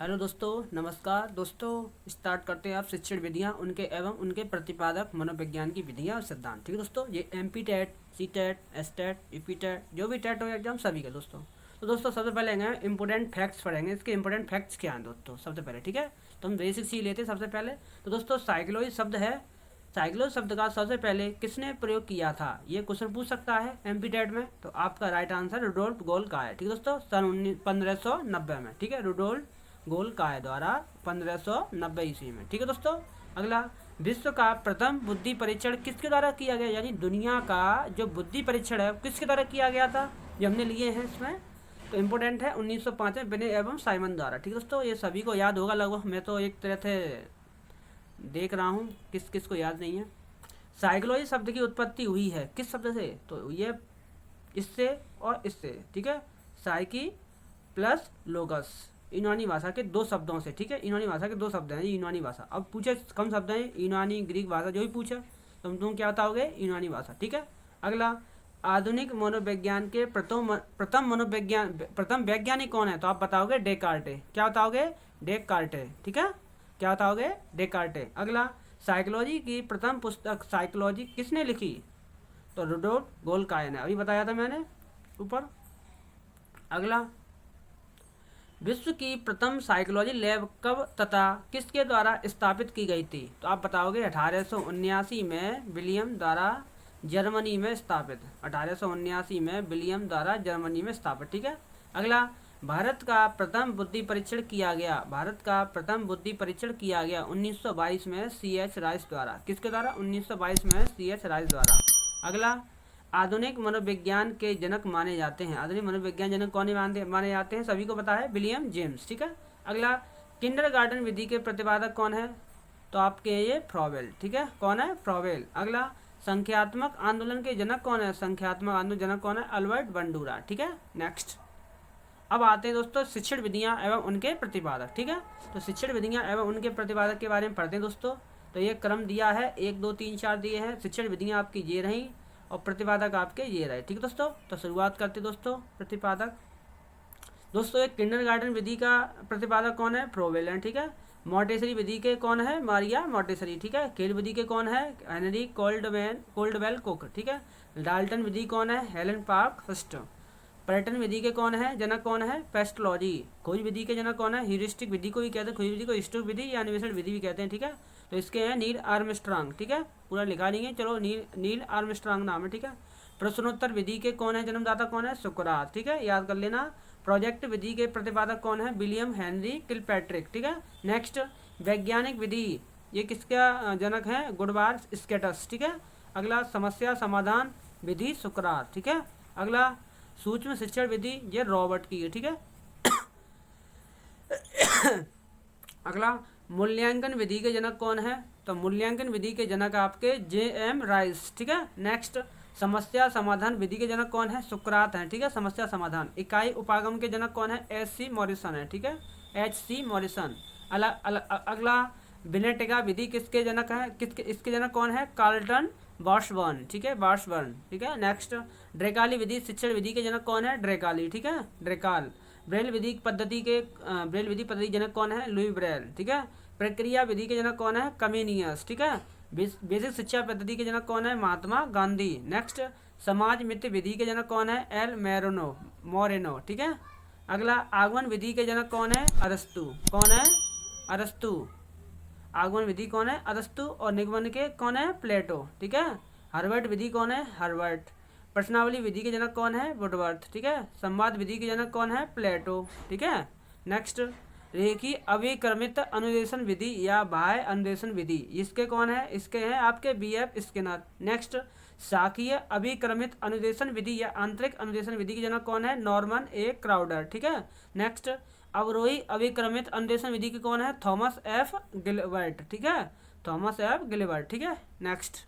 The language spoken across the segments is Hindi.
हेलो दोस्तों, नमस्कार दोस्तों। स्टार्ट करते हैं आप शिक्षण विधियाँ उनके एवं उनके प्रतिपादक मनोविज्ञान की विधियाँ और सिद्धांत। ठीक है दोस्तों, ये MP TET, C TET, S TET, UP TET, जो भी टेट हो एग्जाम सभी का दोस्तों। तो दोस्तों सबसे पहले हैं इंपॉर्टेंट फैक्ट्स पढ़ेंगे। इसके इंपॉर्टेंट फैक्ट्स क्या हैं दोस्तों सबसे पहले। ठीक है, तो हम बेसिक्स ही लेते हैं सबसे पहले। तो दोस्तों साइकोलॉजी शब्द है, साइकोलॉजी शब्द का सबसे पहले किसने प्रयोग किया था, ये क्वेश्चन पूछ सकता है एमपी टेट में। तो आपका राइट आंसर रुडोल्फ गोल का है। ठीक है दोस्तों, सन 1590 में। ठीक है, रुडोल्फ गोल काय द्वारा 1590 ईस्वी में। ठीक है दोस्तों, अगला विश्व का प्रथम बुद्धि परीक्षण किसके द्वारा किया गया, यानी दुनिया का जो बुद्धि परीक्षण है किसके द्वारा किया गया था, जो हमने लिए हैं इसमें। तो इम्पोर्टेंट है 1905 में बिने एवं साइमन द्वारा। ठीक है दोस्तों, ये सभी को याद होगा लगभग, मैं तो एक तरह से देख रहा हूँ किस किस को याद नहीं है। साइकोलॉजी शब्द की उत्पत्ति हुई है किस शब्द से, तो ये इससे और इससे। ठीक है, साइकी प्लस लोगस, यूनानी भाषा के दो शब्दों से। ठीक है, यूनानी भाषा के दो शब्द हैं, यूनानी भाषा। अब पूछे कम शब्द हैं, यूनानी, ग्रीक भाषा, जो भी पूछे तो तुम क्या बताओगे, यूनानी भाषा। ठीक है, अगला आधुनिक मनोविज्ञान के प्रथम वैज्ञानिक कौन है, तो आप बताओगे डेकार्टे। क्या बताओगे, डेकार्टे। ठीक है, क्या बताओगे, डेकार्टे। अगला साइकोलॉजी की प्रथम पुस्तक साइकोलॉजी किसने लिखी, तो रुडोल्फ गोल्काय ने, अभी बताया था मैंने ऊपर। अगला विश्व की प्रथम साइकोलॉजी लैब कब तथा किसके द्वारा स्थापित की गई थी, तो आप बताओगे 1879 में विलियम द्वारा जर्मनी में स्थापित। 1879 में विलियम द्वारा जर्मनी में स्थापित। ठीक है, अगला भारत का प्रथम बुद्धि परीक्षण किया गया, भारत का प्रथम बुद्धि परीक्षण किया गया 1922 में CH राइस द्वारा। किसके द्वारा, 1922 में CH राइस द्वारा। अगला आधुनिक मनोविज्ञान के जनक माने जाते हैं, आधुनिक मनोविज्ञान जनक कौन माने जाते हैं, सभी को पता है, विलियम जेम्स। ठीक है, अगला किंडरगार्टन विधि के प्रतिपादक कौन है, तो आपके ये फ्रॉवेल। ठीक है, कौन है, फ्रॉवेल। अगला संख्यात्मक आंदोलन के जनक कौन है, संख्यात्मक आंदोलन जनक कौन है, अल्बर्ट बंडूरा। ठीक है, नेक्स्ट अब आते हैं दोस्तों शिक्षण विधियाँ एवं उनके प्रतिपादक। ठीक है, तो शिक्षण विधियाँ एवं उनके प्रतिपादक के बारे में पढ़ते हैं दोस्तों। तो ये क्रम दिया है, 1 2 3 4 दिए हैं। शिक्षण विधियाँ आपकी ये रहीं और प्रतिपादक आपके ये रहे। ठीक है दोस्तों, तो शुरुआत करते दोस्तों प्रतिपादक। दोस्तों एक किंडरगार्टन विधि का प्रतिपादक कौन है, फ्रोवेल है। ठीक है, मॉन्टेसरी विधि के कौन है, मारिया मॉन्टेसरी। ठीक है, केल विधि के कौन है, हेनरी कोल्डवेल कुक। ठीक है, डाल्टन विधि कौन है, हेलन पार्क फर्स्ट। पर्यटन विधि के कौन है, जनक कौन है, पेस्टोलॉजी। खोज विधि के जनक कौन है, ह्यूरिस्टिक विधि को भी कहते हैं, खोज विधि को हिस्टोरिक विधि या अन्वेषण विधि भी कहते हैं। ठीक है, तो इसके हैं नील आर्मस्ट्रांग। ठीक है, पूरा लिखा नहीं है, चलो नील आर्मस्ट्रांग नाम है। ठीक है, प्रश्नोत्तर विधि के कौन है, जन्मदाता कौन है, सुकरात। ठीक है, याद कर लेना। प्रोजेक्ट विधि के प्रतिपादक कौन है, विलियम हेनरी किलपैट्रिक। ठीक है, नेक्स्ट वैज्ञानिक विधि, ये किसका जनक है, गुडबार स्केटस। ठीक है, अगला समस्या समाधान विधि, सुकरात। ठीक है, अगला सूक्ष्म शिक्षण विधि, ये रॉबर्ट की है। ठीक है, अगला मूल्यांकन विधि के जनक कौन है, तो मूल्यांकन विधि के जनक आपके JM राइस। ठीक है, नेक्स्ट समस्या समाधान विधि के जनक कौन है, सुकरात है। ठीक है, समस्या समाधान इकाई उपागम के जनक कौन है, HC मॉरिसन है। ठीक है, HC मॉरिसन। अगला विनेटिका विधि किसके जनक है, किसके इसके जनक कौन है, कार्लटन बॉशबर्न। ठीक है, बॉशबर्न। ठीक है, नेक्स्ट ड्रेकाली विधि शिक्षण विधि के जनक कौन है, ड्रेकाली। ठीक है, ड्रेकाल। ब्रेल विधि पद्धति के ब्रेल विधि पद्धति जनक कौन है, लुई ब्रेल। ठीक है, प्रक्रिया विधि के जनक कौन है, कमेनियस। ठीक है, बेसिक शिक्षा पद्धति के जनक कौन है, महात्मा गांधी। नेक्स्ट समाज मित्र विधि के जनक कौन है, एल मोरेनो। ठीक है, अगला आगमन विधि के जनक कौन है, अरस्तु। कौन है, अरस्तु। आगमन विधि कौन है, अरस्तु। और निगमन के कौन है, प्लेटो। ठीक है, हर्बर्ट विधि कौन है, हर्बर्ट। प्रश्नावली विधि के जनक कौन है, वुडवर्थ। ठीक है, संवाद विधि के जनक कौन है, प्लेटो। ठीक है, नेक्स्ट रेखी अभिक्रमित अनुदेशन विधि या बाह्य अनुदेशन विधि, इसके कौन है, इसके हैं आपके BF स्किनर। नेक्स्ट शाखीय अभिक्रमित अनुदेशन विधि या आंतरिक अनुदेशन विधि के जनक कौन है, नॉर्मन A क्राउडर। ठीक है, नेक्स्ट अवरोही अभिक्रमित अनुदेशन विधि के कौन है, थॉमस F गिलबर्ट। ठीक है, थॉमस F गिलबर्ट। ठीक है, नेक्स्ट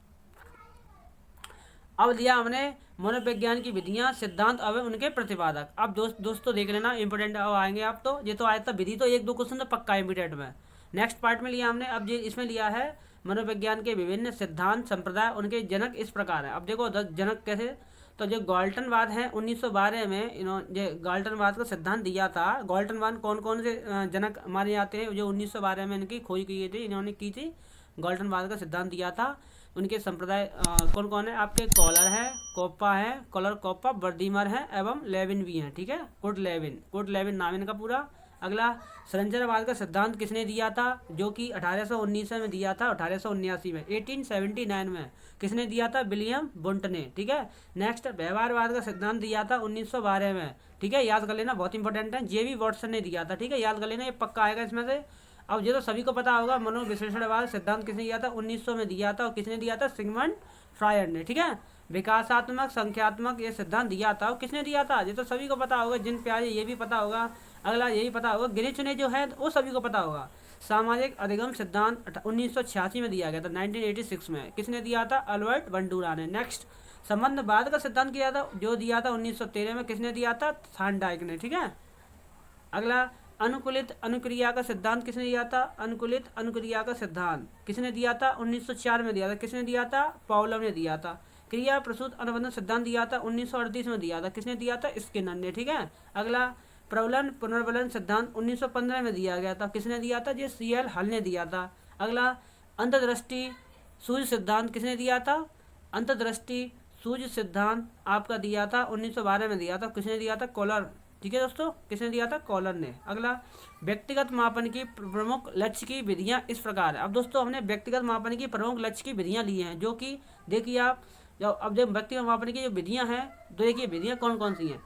अब दिया हमने मनोविज्ञान की विधियाँ, सिद्धांत एवं उनके प्रतिपादक। अब दोस्तों देख लेना, इंपोर्टेंट अब आएंगे आप, तो ये तो आया था विधि, तो 1 2 क्वेश्चन तो पक्का इमीडिएट में। नेक्स्ट पार्ट में लिया हमने, अब ये इसमें लिया है मनोविज्ञान के विभिन्न सिद्धांत संप्रदाय, उनके जनक इस प्रकार है। अब देखो जनक कैसे, तो जो गाल्टनवाद है 1912 में इन्होंने गाल्टनवाद का सिद्धांत दिया था। गाल्टनवाद कौन कौन से जनक माने जाते हैं जो 1912 में इनकी खोज की थी, इन्होंने की थी, गाल्टनवाद का सिद्धांत दिया था। उनके संप्रदाय कौन कौन है आपके, कॉलर है, कोप्पा है, कॉलर कोप्पा, वर्दीमर है एवं लेविन भी हैं, ठीक है, कुर्ट लेविन नाम इनका पूरा। अगला, संरचनावाद का सिद्धांत किसने दिया था, जो कि 1819 में दिया था, 1879 में, 1879 में किसने दिया था, विलियम बुंट ने, ठीक है। नेक्स्ट, व्यवहारवाद का सिद्धांत दिया था 1912 में, ठीक है, याद कर लेना, बहुत इंपॉर्टेंट है, जेबी वॉटसन ने दिया था, ठीक है, याद कर लेना, ये पक्का आएगा इसमें से। अब ये तो सभी को पता होगा, मनोविश्लेषणवाद सिद्धांत किसने दिया था, 1900 में दिया था, और किसने दिया था, सिगमंड फ्रायड ने, ठीक है। विकासात्मक संख्यात्मक ये सिद्धांत दिया था, और किसने दिया था, ये तो सभी को पता होगा, जिन प्यारे ये भी पता होगा। अगला यही पता होगा, ग्रिच ने जो है वो सभी को पता होगा। सामाजिक अधिगम सिद्धांत 1986 में दिया गया था, 1986 में, किसने दिया था, अल्बर्ट बंडूरा ने। नेक्स्ट, संबंधवाद का सिद्धांत किया था, जो दिया था 1913 में, किसने दिया था, थार्नडाइक ने, ठीक है। अगला, अनुकूलित अनुक्रिया का सिद्धांत किसने दिया था, अनुकूलित अनुक्रिया का सिद्धांत किसने दिया था, 1904 में दिया था, किसने दिया था, पॉवलोव ने दिया था। क्रिया प्रसूत अनुबंधन सिद्धांत दिया था 1938 में दिया था, किसने दिया था, स्किनर ने, ठीक है। अगला, प्रबलन पुनर्बलन सिद्धांत 1915 में दिया गया था, किसने दिया था, ये CL हल ने दिया था। अगला, अंतर्दृष्टि सूर्य सिद्धांत किसने दिया था, अंतर्दृष्टि सूर्य सिद्धांत आपका दिया था 1912 में दिया था, किसने दिया था, कॉलर, ठीक है दोस्तों, किसने दिया था, कॉलर ने। अगला, व्यक्तिगत मापन की प्रमुख लक्ष्य की विधियां इस प्रकार है। अब दोस्तों हमने व्यक्तिगत मापन की प्रमुख लक्ष्य की विधियां ली हैं, जो कि देखिए आप अब जब व्यक्तिगत मापन की जो विधियां हैं, तो देखिए विधियां कौन कौन सी हैं।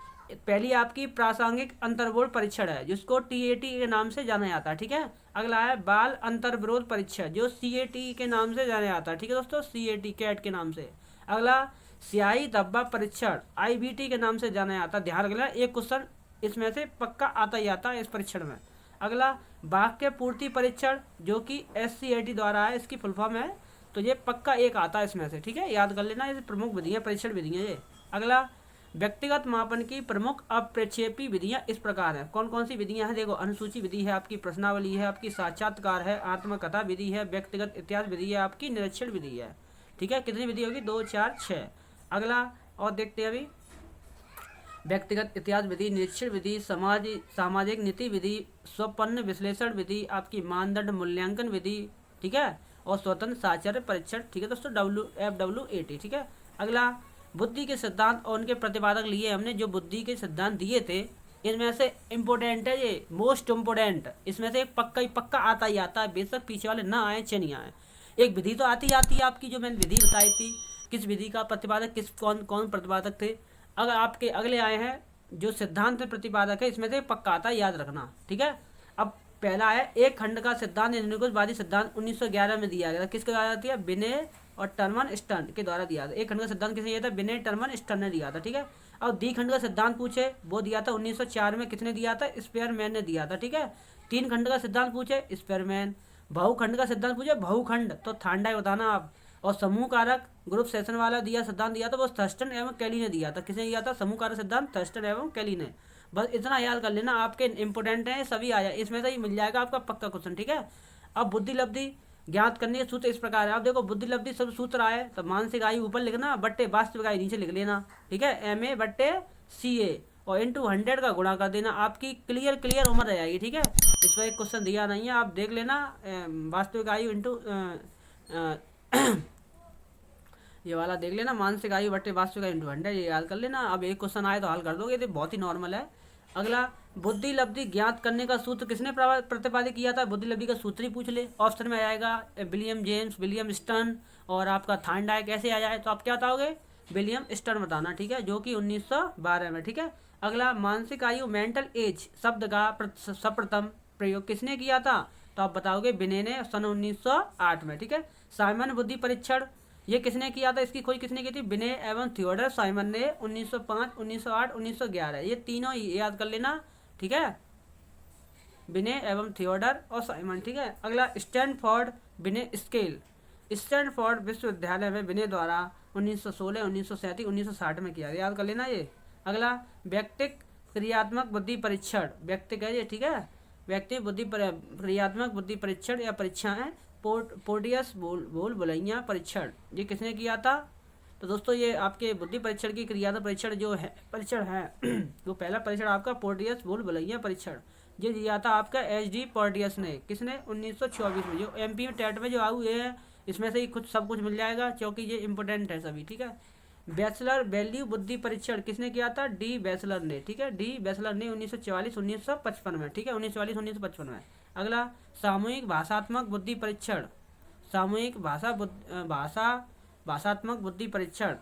पहली आपकी प्रासंगिक अंतर्बोर्ड परीक्षण है, जिसको TAT के नाम से जाना जाता है, ठीक है। अगला है बाल अंतर्विरोध परीक्षण, जो CAT के नाम से जाना जाता है, ठीक है दोस्तों, CAT कैट के नाम से। अगला, स्याही धब्बा परीक्षण IBT के नाम से जाना जाता है, ध्यान रखना, एक क्वेश्चन इसमें से पक्का आता ही आता है इस परीक्षण में। अगला, वाक्य पूर्ति परीक्षण, जो कि SCAT द्वारा है, इसकी फुल फॉर्म है, तो ये पक्का एक आता है इसमें से, ठीक है, याद कर लेना, ये प्रमुख विधियां, परीक्षण विधियां ये। अगला, व्यक्तिगत मापन की प्रमुख अप्रक्षेपी विधियां इस प्रकार है, कौन कौन सी विधियां हैं, देखो, अनुसूची विधि है आपकी, प्रश्नावली है आपकी, साक्षात्कार है, आत्मकथा विधि है, व्यक्तिगत इतिहास विधि है आपकी, निरीक्षण विधि है, ठीक है। कितनी विधि होगी, 2, 4, 6। अगला, और देखते हैं अभी, व्यक्तिगत इतिहास विधि, निरीक्षण विधि, सामाजिक नीति विधि, स्वपन्न विश्लेषण विधि आपकी, मानदंड मूल्यांकन विधि, ठीक है, और स्वतंत्र साक्षर परीक्षण, ठीक है दोस्तों, FWAT, ठीक है। अगला, बुद्धि के सिद्धांत और उनके प्रतिपादक लिए हमने, जो बुद्धि के सिद्धांत दिए थे, इनमें से इम्पोर्टेंट है ये, मोस्ट इम्पोर्टेंट, इसमें से एक पक्का ही पक्का आता ही आता है, बेशक पीछे वाले ना आए चाहे नहीं आए। एक विधि तो आती है आपकी, जो मैंने विधि बताई थी, किस विधि का प्रतिपादक, किस कौन कौन प्रतिपादक थे। अगर आपके अगले आए हैं जो सिद्धांत प्रतिपादक है, इसमें से पक्का आता है, याद रखना, ठीक है। अब पहला है एक खंड का सिद्धांत, निकुंजवादी सिद्धांत 1911 में दिया गया था, किसके द्वारा दिया, बिने और टर्मन स्टर्न के द्वारा दिया था। एक खंड का सिद्धांत किसने दिया था, बिने टर्मन स्टर्न ने दिया था, ठीक है। अब द्विखंड का सिद्धांत पूछे, वो दिया था 1904 में, किसने दिया था, स्पेयरमैन ने दिया था, ठीक है। तीन खंड का सिद्धांत पूछे, स्पेयरमैन। बहुखंड का सिद्धांत पूछे, बहुखंड, तो थार्नडाइक बताना आप। और समूह कारक ग्रुप सेशन वाला दिया सिद्धांत दिया था, वो थर्स्टन एवं कैली ने दिया था, किसने दिया था, समूह कारक सिद्धांत थर्स्टन एवं कैली ने। बस इतना याद कर लेना, आपके इंपोर्टेंट हैं सभी, आ जाए इसमें से ही मिल जाएगा आपका पक्का क्वेश्चन, ठीक है। अब बुद्धि लब्धि ज्ञात करने के सूत्र इस प्रकार है। अब देखो, बुद्धि लब्धि सब सूत्र आए, तो मानसिक आयु ऊपर लिखना, बट्टे वास्तविक आयु नीचे लिख लेना, ठीक है, MA बट्टे CA, और इंटू 100 का गुणा कर देना, आपकी क्लियर उम्र रह जाएगी, ठीक है। इस पर एक क्वेश्चन दिया नहीं है, आप देख लेना, वास्तविक आयु इंटू ये वाला देख लेना, मानसिक आयु बट्टे वास्तविक आयु इंटू 100, ये याद कर लेना। अब एक क्वेश्चन आए तो हल कर दोगे, तो बहुत ही नॉर्मल है। अगला, बुद्धि लब्धि ज्ञात करने का सूत्र किसने प्रतिपादित किया था, बुद्धि लब्धि का सूत्र ही पूछ ले, ऑप्शन में आएगा विलियम जेम्स, विलियम स्टर्न और आपका थार्नडाइक, ऐसे आ जाए तो आप क्या बताओगे, विलियम स्टर्न बताना, ठीक है, जो कि 1912 में, ठीक है। अगला, मानसिक आयु मेंटल एज शब्द का सर्वप्रथम प्रयोग किसने किया था, तो आप बताओगे बिने ने, सन 1908 में, ठीक है। सामान्य बुद्धि परीक्षण ये किसने किया था, इसकी खोज किसने की थी, बिने एवं थियोडर साइमन ने 1905, 1908, 1911, ये तीनों याद कर लेना, ठीक है, बिने एवं थियोडर और साइमन, ठीक है। अगला, स्टैनफोर्ड बिने स्केल, स्टैनफोर्ड विश्वविद्यालय में बिने द्वारा 1916, 1937, 1960 में किया, याद कर लेना ये। अगला, व्यक्तिक क्रियात्मक बुद्धि परीक्षण, व्यक्तिक है ये, ठीक है, व्यक्ति बुद्धि क्रियात्मक बुद्धि परीक्षण या परीक्षा है, पोर्टियस बोल बुलैया परीक्षण, ये किसने किया था, तो दोस्तों ये आपके बुद्धि परीक्षण की क्रियात्मक परीक्षण जो है परीक्षण है वो पहला परीक्षण आपका पोर्टियस भूल भुलैया परीक्षण जो दिया था आपका एच.डी. पोर्टियस ने, किसने, 1924 में। जो एमपी में टेट में जो आए हुए हैं इसमें से ही कुछ सब कुछ मिल जाएगा क्योंकि ये इंपॉर्टेंट है सभी, ठीक है। बैचलर वैल्यू बुद्धि परीक्षण किसने किया था, डी बैचलर ने, ठीक है, डी बैचलर ने 1944-1955 में, ठीक है, 1944-1955 में। अगला सामूहिक भाषात्मक बुद्धि परीक्षण, सामूहिक भाषात्मक बुद्धि परीक्षण,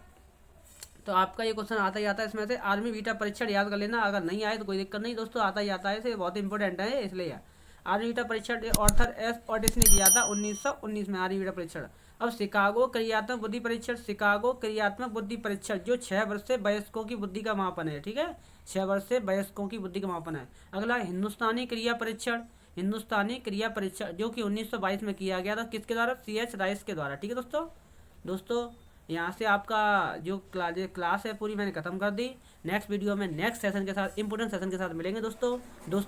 तो आपका ये क्वेश्चन आता ही आता है इसमें से। आर्मी बीटा परीक्षण याद कर लेना, अगर नहीं आए तो कोई दिक्कत नहीं दोस्तों, आता ही आता है, इसे बहुत इंपॉर्टेंट है इसलिए। आर्मी बीटा परीक्षण ऑर्थर एस ऑटिस ने किया था 1919 में आर्मी बीटा परीक्षण। अब शिकागो क्रियात्मक बुद्धि परीक्षण, शिकागो क्रियात्मक बुद्धि परीक्षण जो 6 वर्ष से वयस्कों की बुद्धि का मापन है, ठीक है, 6 वर्ष से वयस्कों की बुद्धि का मापन है। अगला हिंदुस्तानी क्रिया परीक्षण, हिंदुस्तानी क्रिया परीक्षण जो कि 1922 में किया गया था, किसके द्वारा, C.H. राइस के द्वारा, ठीक है दोस्तों यहाँ से आपका जो क्लास है पूरी मैंने खत्म कर दी। नेक्स्ट वीडियो में नेक्स्ट सेशन के साथ, इंपोर्टेंट सेशन के साथ मिलेंगे दोस्तों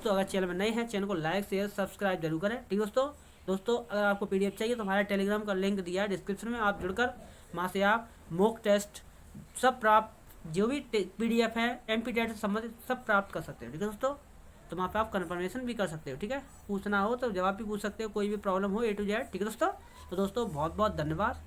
अगर चैनल में नए हैं चैनल को लाइक शेयर सब्सक्राइब जरूर करें, ठीक दोस्तों अगर आपको PDF चाहिए तो हमारे टेलीग्राम का लिंक दिया है डिस्क्रिप्शन में, आप जुड़कर वहाँ से आप मॉक टेस्ट सब प्राप्त, जो भी PDF है MP टेट से संबंधित सब प्राप्त कर सकते हो, ठीक है दोस्तों। तो वहाँ पे आप कन्फर्मेशन भी कर सकते हो, ठीक है, पूछना हो तो जवाब भी पूछ सकते हो, कोई भी प्रॉब्लम हो A to Z, ठीक है दोस्तों। तो दोस्तों बहुत बहुत धन्यवाद।